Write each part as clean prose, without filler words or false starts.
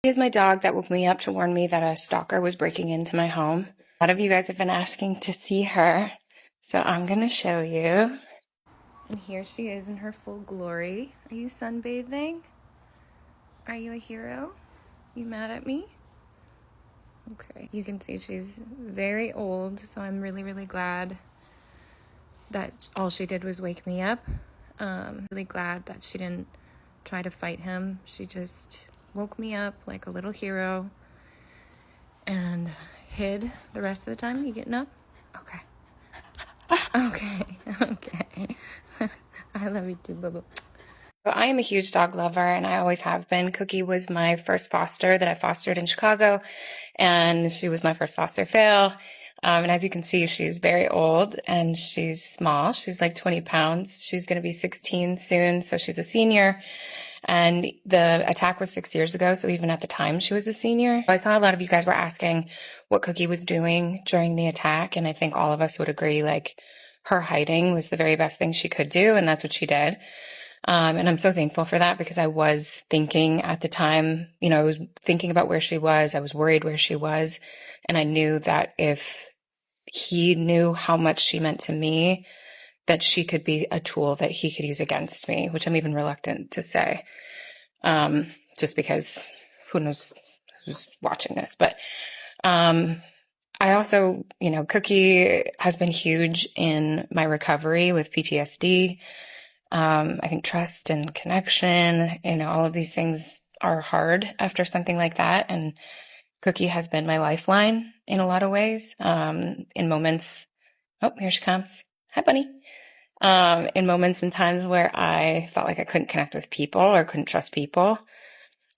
Is my dog that woke me up to warn me that a stalker was breaking into my home. A lot of you guys have been asking to see her, so I'm gonna show you. And here she is in her full glory. Are you sunbathing? Are you a hero? You mad at me? Okay. You can see she's very old, so I'm really, really glad that all she did was wake me up. Really glad that she didn't try to fight him. She just woke me up like a little hero and hid the rest of the time. You getting up? Okay. Okay. Okay. I love you too, Bubba. So I am a huge dog lover, and I always have been. Cookie was my first foster that I fostered in Chicago, and she was my first foster fail. And as you can see, she's very old and she's small. She's like 20 pounds. She's going to be 16 soon, so she's a senior. And the attack was 6 years ago, so even at the time, she was a senior. I saw a lot of you guys were asking what Cookie was doing during the attack, and I think all of us would agree, like, her hiding was the very best thing she could do, and that's what she did. And I'm so thankful for that, because I was thinking at the time, I was thinking about where she was. I was worried where she was. And I knew that if he knew how much she meant to me, that she could be a tool that he could use against me, which I'm even reluctant to say, just because who knows who's watching this. But I also, Cookie has been huge in my recovery with PTSD. I think trust and connection, all of these things are hard after something like that. And Cookie has been my lifeline in a lot of ways. In moments, oh, here she comes. Hi, bunny. In moments and times where I felt like I couldn't connect with people or couldn't trust people.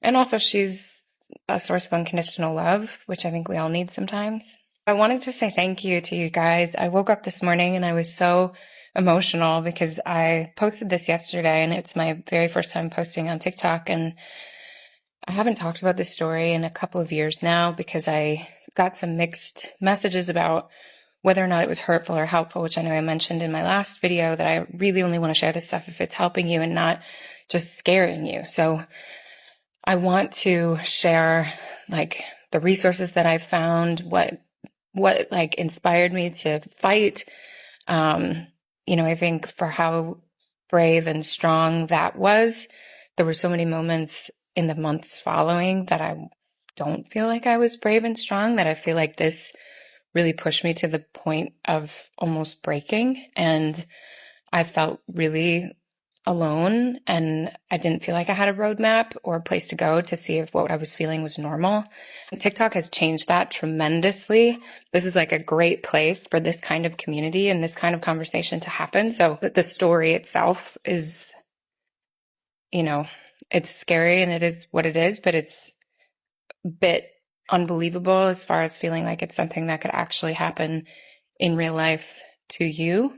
And also she's a source of unconditional love, which I think we all need sometimes. I wanted to say thank you to you guys. I woke up this morning and I was so emotional because I posted this yesterday, and it's my very first time posting on TikTok. And I haven't talked about this story in a couple of years now because I got some mixed messages about whether or not it was hurtful or helpful, which I know I mentioned in my last video, that I really only want to share this stuff if it's helping you and not just scaring you. So I want to share like the resources that I found, what like inspired me to fight. I think for how brave and strong that was, there were so many moments in the months following that I don't feel like I was brave and strong, that I feel like this really pushed me to the point of almost breaking. And I felt really alone, and I didn't feel like I had a roadmap or a place to go to see if what I was feeling was normal. And TikTok has changed that tremendously. This is like a great place for this kind of community and this kind of conversation to happen. So the story itself is, it's scary and it is what it is, but it's a bit unbelievable as far as feeling like it's something that could actually happen in real life to you.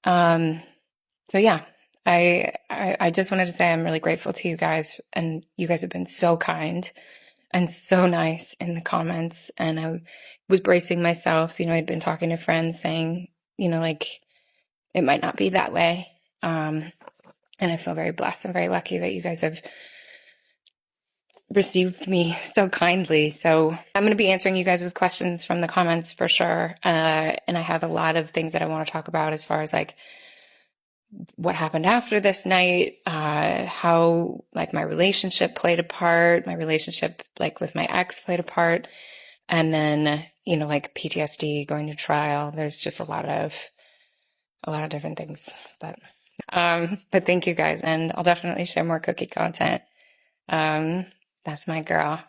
So yeah, I just wanted to say I'm really grateful to you guys, and you guys have been so kind and so nice in the comments. And I was bracing myself, I'd been talking to friends saying, like it might not be that way. And I feel very blessed and very lucky that you guys have received me so kindly. So I'm going to be answering you guys' questions from the comments for sure. And I have a lot of things that I want to talk about as far as like what happened after this night, how like my relationship played a part, my relationship like with my ex played a part, and then, like PTSD, going to trial. There's just a lot of different things, but thank you guys. And I'll definitely share more Cookie content. That's my girl.